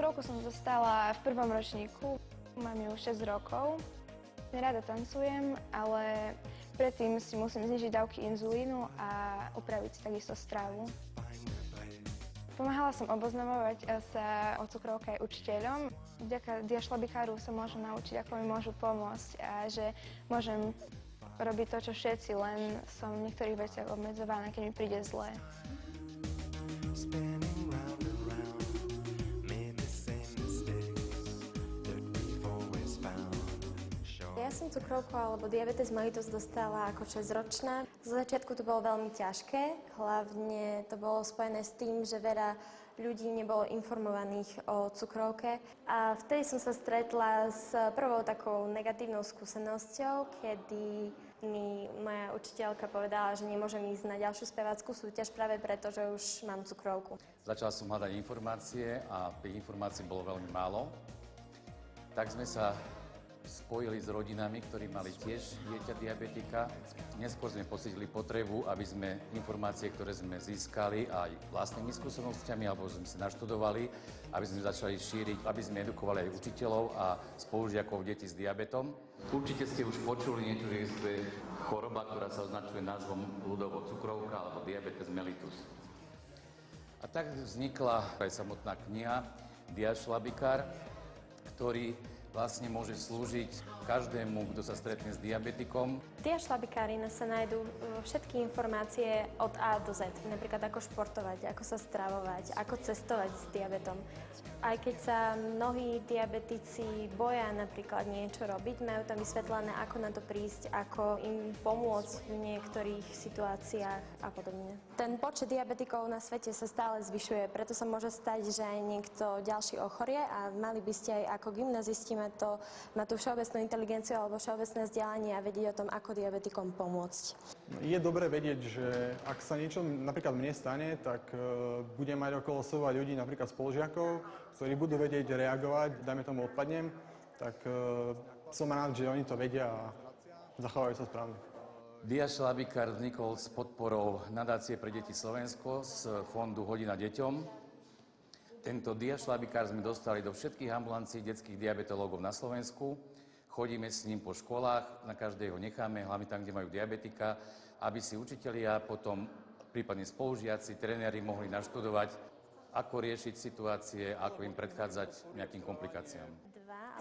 Cukrovku som dostala v prvom ročníku, mám ju 6 rokov. Rada tancujem, ale predtým si musím znižiť dávky inzulínu a upraviť si takisto stravu. Pomáhala som oboznamovať sa o cukrovke aj učiteľom. Vďaka diašlabikáru sa môžem naučiť, ako mi môžu pomôcť a že môžem robiť to, čo všetci, len som v niektorých veciach obmedzovaná, keď mi príde zle. Ja som cukrovku alebo diabetes mellitus dostala ako 6-ročná. Z začiatku to bolo veľmi ťažké, hlavne to bolo spojené s tým, že veľa ľudí nebolo informovaných o cukrovke. A vtedy som sa stretla s prvou takou negatívnou skúsenosťou, kedy mi moja učiteľka povedala, že nemôžem ísť na ďalšiu spevácku súťaž práve preto, že už mám cukrovku. Začal som hľadať informácie a tých informácií bolo veľmi málo. Tak sme sa spojili s rodinami, ktorí mali tiež dieťa diabetika. Neskôr sme pocítili potrebu, aby sme informácie, ktoré sme získali aj vlastnými skúsenosťami, alebo sme si naštudovali, aby sme začali šíriť, aby sme edukovali aj učiteľov a spolužiakov detí s diabetom. Určite ste už počuli niečo, že existuje choroba, ktorá sa označuje názvom ľudovo cukrovka alebo diabetes mellitus. A tak vznikla aj samotná kniha Diašlabikár, ktorý vlastne môže slúžiť každému, kto sa stretne s diabetikom. V diašlabikári sa nájdú všetky informácie od A do Z, napríklad ako športovať, ako sa stravovať, ako cestovať s diabetom. Aj keď sa mnohí diabetici boja napríklad niečo robiť, majú tam vysvetlené, ako na to prísť, ako im pomôcť v niektorých situáciách a podobne. Ten počet diabetikov na svete sa stále zvyšuje, preto sa môže stať, že aj niekto ďalší ochorie a mali by ste aj ako gymnazisti mať tú všeobecnú inteligenciu alebo všeobecné vzdelanie a vedieť o tom, ako diabetikom pomôcť. Je dobré vedieť, že ak sa niečo napríklad mne stane, tak budem mať okolo seba ľudí, napríklad spolužiakov, ktorí budú vedieť reagovať, dajme tomu odpadnem, tak som rád, že oni to vedia a zachovajú sa správne. Diašlabikár vznikol s podporou Nadácie pre deti Slovensko z fondu Hodina deťom. Tento diašlabikár sme dostali do všetkých ambulancií detských diabetológov na Slovensku. Chodíme s ním po školách, na každého necháme, hlavne tam, kde majú diabetika, aby si učitelia potom, prípadne spolužiaci, tréneri mohli naštudovať, ako riešiť situácie, ako im predchádzať nejakým komplikáciám.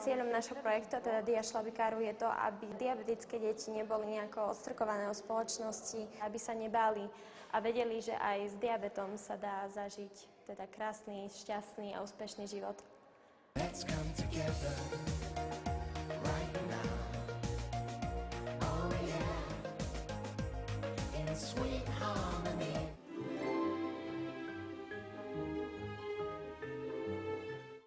Cieľom nášho projektu, teda Diašlabikáru, je to, aby diabetické deti neboli nejako odstrkované od spoločnosti, aby sa nebáli a vedeli, že aj s diabetom sa dá zažiť teda krásny, šťastný a úspešný život. Let's come together.